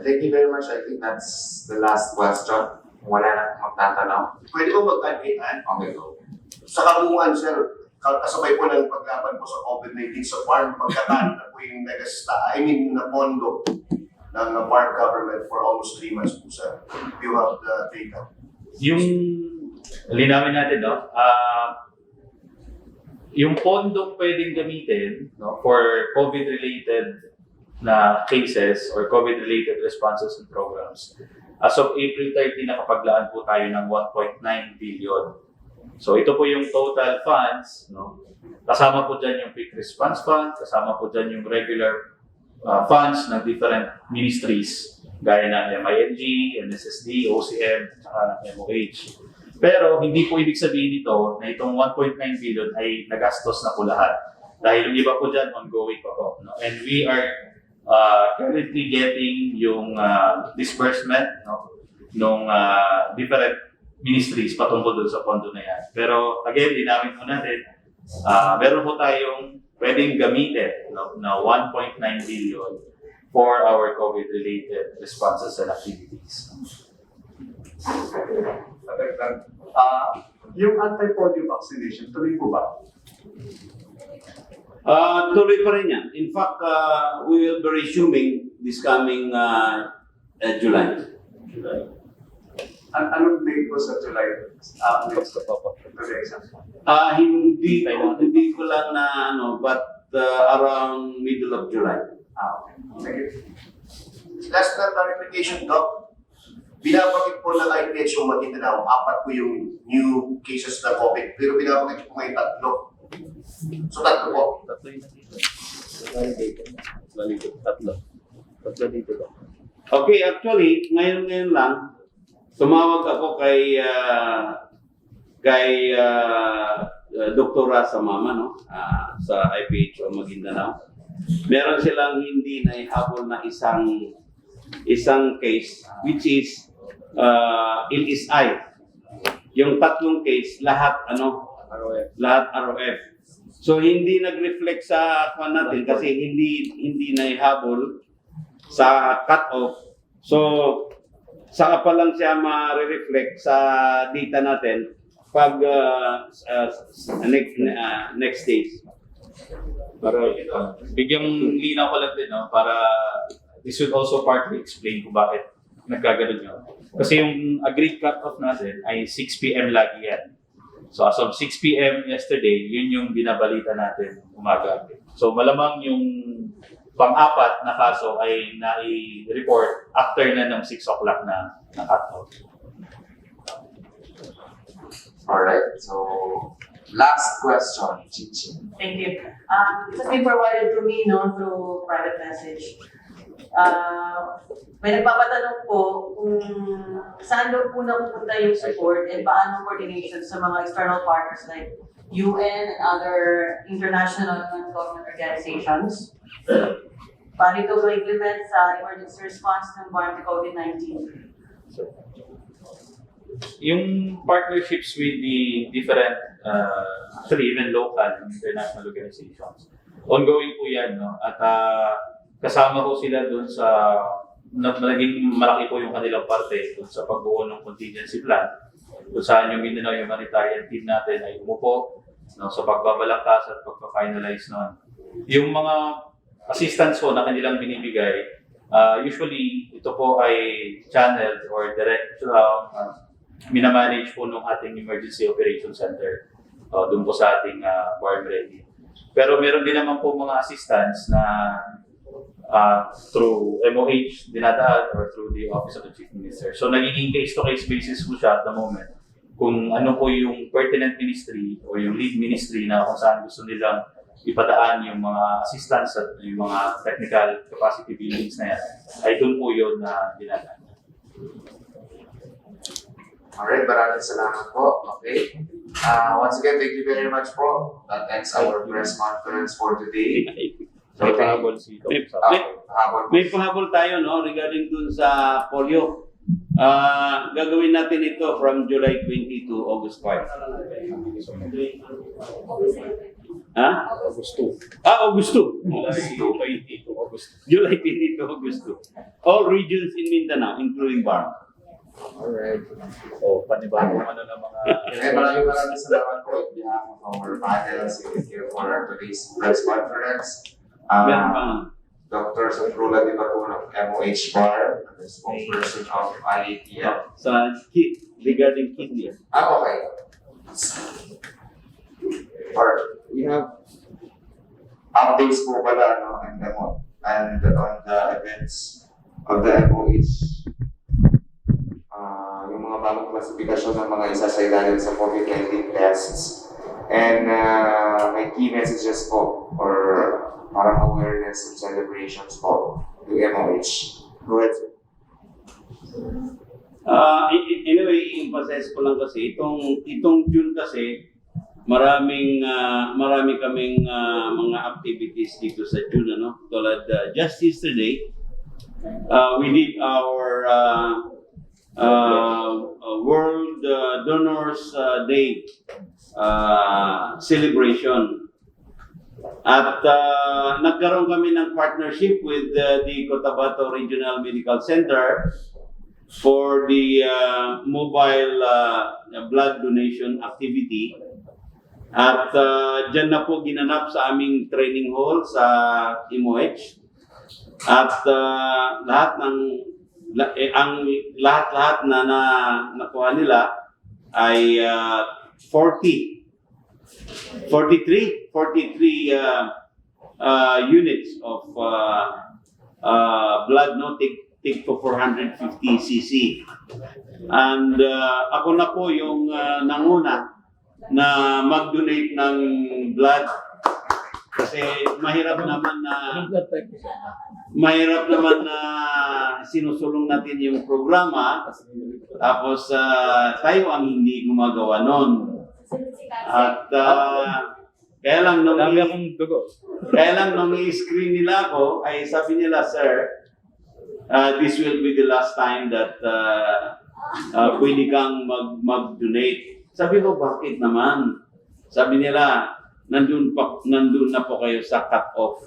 Thank you very much. I think that's the last question. Wala na magtatanong. Pwede ko mag-add? Okay, go. Sa kabungan, sir, kasabay po ng paglaban po sa COVID-19 sa BARMM, pagkataan na po yung na pondo ng BARMM government for almost 3 months po, sir. You have the data. Yung linawin natin, no? Yung pondong pwedeng gamitin, no, for COVID-related na cases or COVID-related responses and programs, as of April 30, nakapaglaan po tayo ng 1.9 billion. So ito po yung total funds, no? Kasama po dyan yung quick response fund, kasama po dyan yung regular funds ng different ministries, gaya ng MING, NSSD, OCM, at MOH. Pero hindi po ibig sabihin nito na itong 1.9 billion ay nagastos na po lahat. Dahil yung iba po dyan, ongoing pa po. No? And we are currently getting yung disbursement, no, nung different ministries patungkol doon sa pondo na yan. Pero again, linawin po natin, meron po tayong pwedeng gamitin, no, na 1.9 billion for our COVID-related responses and activities. Yung anti-polio vaccination, tuloy po ba? Tuloy pa rin yan. In fact, we will be resuming this coming July. Anong date po sa July? Today, exam. Hindi ko lang na but around middle of July. Okay. Thank you. Last na clarification, Doc. Binabanggit po ng IPH yung Maguindanao, 4 po yung new cases ng COVID, pero binabanggit po ngayon 3. So 3 po. Okay, actually, ngayon lang, tumawag ako kay Doktora sa mama, no? Sa IPH o Maguindanao. Meron silang hindi naihabol na isang case, which is LSI. Yung 3 case, lahat ROF. So hindi nag-reflect sa natin kasi hindi naihabol sa cut-off. So saka pa lang siya ma-reflect sa data natin pag next days. Para bigyang linaw ko lang din, no? Para this would also partly explain kung bakit nagkaganon yun. Kasi yung agreed cut-off natin ay 6 p.m. lagi yan. So as of 6 p.m. yesterday, yun yung binabalita natin umaga. So malamang yung pang-4 na kaso ay nai-report after na ng 6 o'clock na cut-off. Alright, so last question, Chinchin. Thank you. It has been forwarded to me, no, through private message. May nagpapatanong po kung saan daw po napupunta yung support and paano coordination sa mga external partners like UN and other international non-government organizations para ito implement sa emergency response ng BARMM to COVID-19. Yung partnerships with the different, actually even local and international organizations, ongoing po yan, no? At kasama ko sila doon sa, naging malaki po yung kanilang parte doon sa pagbuo ng contingency plan. Kung saan yung humanitarian team natin ay umupo, no, sa pagbabalangkas at pagpa-finalize nun. Yung mga assistance po na kanilang binibigay, usually ito po ay channeled or direct minamanage po ng ating Emergency Operations Center doon po sa ating BARMM ready. Pero meron din naman po mga assistance na through MOH dinadaan or through the Office of the Chief Minister. So nagiging case-to-case basis po siya at the moment kung ano po yung pertinent ministry o yung lead ministry na kung saan gusto nilang ipadaan yung mga assistance at yung mga technical capacity buildings na yan, ay doon po yun na dinadaan. Alright, maraming salamat po. Okay. Once again, thank you very much po. That ends our press conference for today. May pahabol si May pahabol tayo, no, regarding dun sa polio. Gagawin natin ito from July 20 to August 5. Augusto. July 20 to August 2. All regions in Mindanao, including BARMM. Alright. O, panibagong ano ng mga... Maraming salamat po on behalf of our panel here for today's press conference. Dr. Saffrullah Dipatuan of MOH-BARMM, the spokesperson of IATF. Sa regarding kidney. Okay. Alright, we have updates po pala and on the events of the MOH. Yung mga bagong klasifikasyon ng mga isasailalim sa COVID-19 tests. And may key messages po or parang awareness and celebrations po to MOH. Go ahead, sir. Anyway, i-emphasize ko lang kasi itong June kasi marami kaming mga activities dito sa June, ano? Tulad just yesterday we did our World Donors Day celebration. At nagkaroon kami ng partnership with the Cotabato Regional Medical Center for the mobile blood donation activity. At dyan na po ginanap sa aming training hall sa MOH. At lahat ng ang lahat-lahat na nakuha nila ay 43 units of blood, no, take to 450 cc. And ako na po yung nanguna na mag-donate ng blood kasi mahirap naman na sinusulong natin yung programa tapos tayo ang hindi gumagawa nun. At kaya lang nung i-screen nila ako ay sabi nila, sir, this will be the last time that pwede kang mag-donate. Sabi ko, bakit naman? Sabi nila, nandun na po kayo sa cut-off.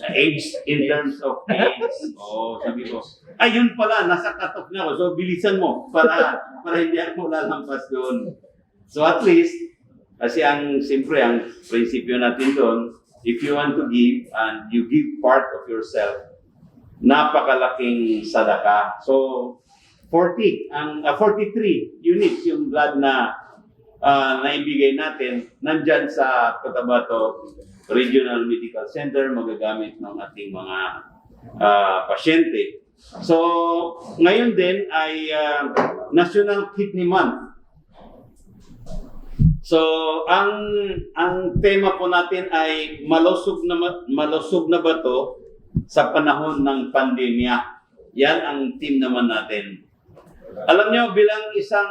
Age, in terms of age. Oh, sabi ko, ayun pala, nasa cut-off na ako. So, bilisan mo para hindi ako lalampas doon. So, at least, kasi siyempre, ang prinsipyo natin doon, if you want to give and you give part of yourself, napakalaking sadaka. So, 43 units yung blood na naibigay natin nandyan sa Cotabato Regional Medical Center, magagamit ng ating mga pasyente. So, ngayon din ay National Kidney Month. So, ang tema po natin ay malusog na ba to sa panahon ng pandemya. Yan ang team naman natin. Alam nyo, bilang isang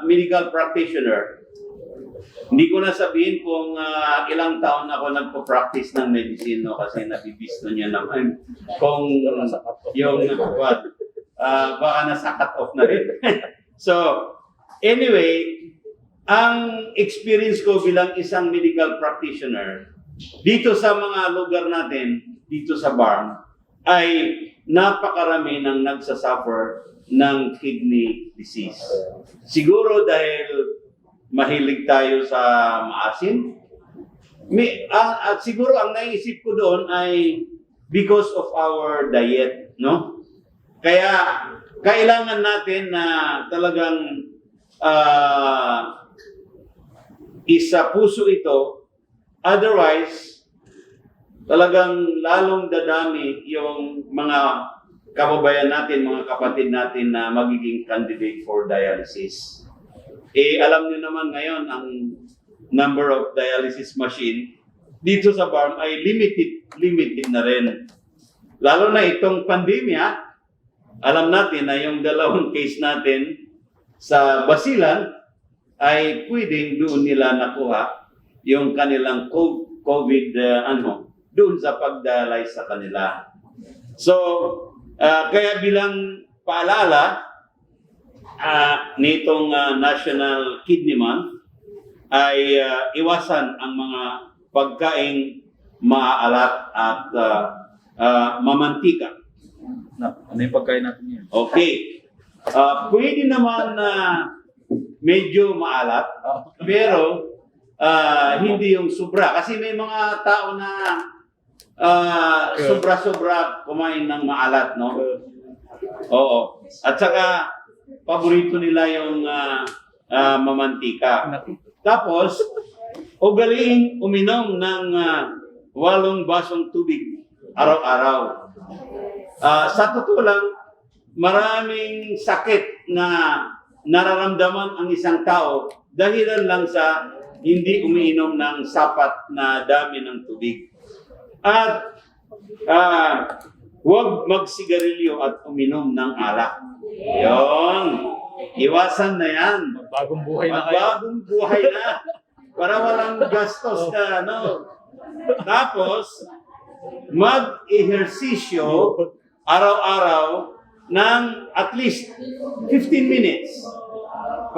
medical practitioner, hindi ko na sabihin kung ilang taon ako nagpo-practice ng medicine, no? Kasi nabibisto niya naman kung yung baka nasa cut-off na rin. So, anyway, ang experience ko bilang isang medical practitioner, dito sa mga lugar natin, dito sa BARMM, ay napakarami ng nagsasuffer ng kidney disease. Siguro dahil mahilig tayo sa maasim. At siguro ang naisip ko doon ay because of our diet, no? Kaya kailangan natin na talagang isa puso ito, otherwise talagang lalong dadami yung mga kababayan natin, mga kapatid natin na magiging candidate for dialysis. Alam niyo naman ngayon, ang number of dialysis machine dito sa BARMM ay limited na rin. Lalo na itong pandemya, alam natin na yung dalawang case natin sa Basilan ay pwedeng doon nila nakuha yung kanilang COVID, doon sa pag-dialyze sa kanila. So, kaya bilang paalala nitong National Kidney Month ay iwasan ang mga pagkaing maaalat at mamantika. Ano yung pagkain natin yan? Okay. Pwede naman medyo maalat, pero hindi yung sobra. Kasi may mga tao na sobra-sobra kumain ng maalat, no? Oo. At saka, paborito nila yung mamantika. Tapos, ugaliing uminom ng 8 basong tubig araw-araw. Sa totoo lang, maraming sakit na nararamdaman ang isang tao dahilan lang sa hindi umiinom ng sapat na dami ng tubig. At huwag magsigarilyo at uminom ng alak. Yon. Iwasan na yan. Magbagong buhay na kayo. Magbagong buhay na. Para walang gastos na, no? Tapos, mag-ehersisyo araw-araw ng at least 15 minutes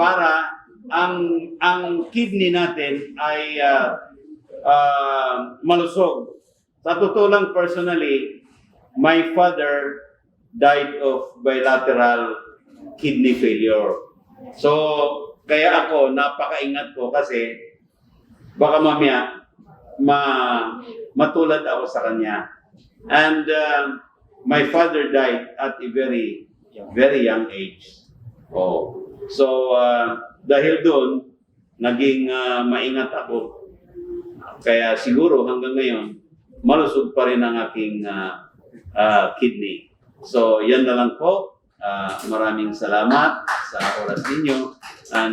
para ang kidney natin ay malusog. Sa totoo lang, personally, my father died of bilateral kidney failure. So, kaya ako, napakaingat ko kasi baka mamaya matulad ako sa kanya. And my father died at a very young age. Oh. So, dahil doon, naging maingat ako. Kaya siguro hanggang ngayon, malusog pa rin ang aking kidney. So, yan na lang po. Maraming salamat sa oras ninyo. And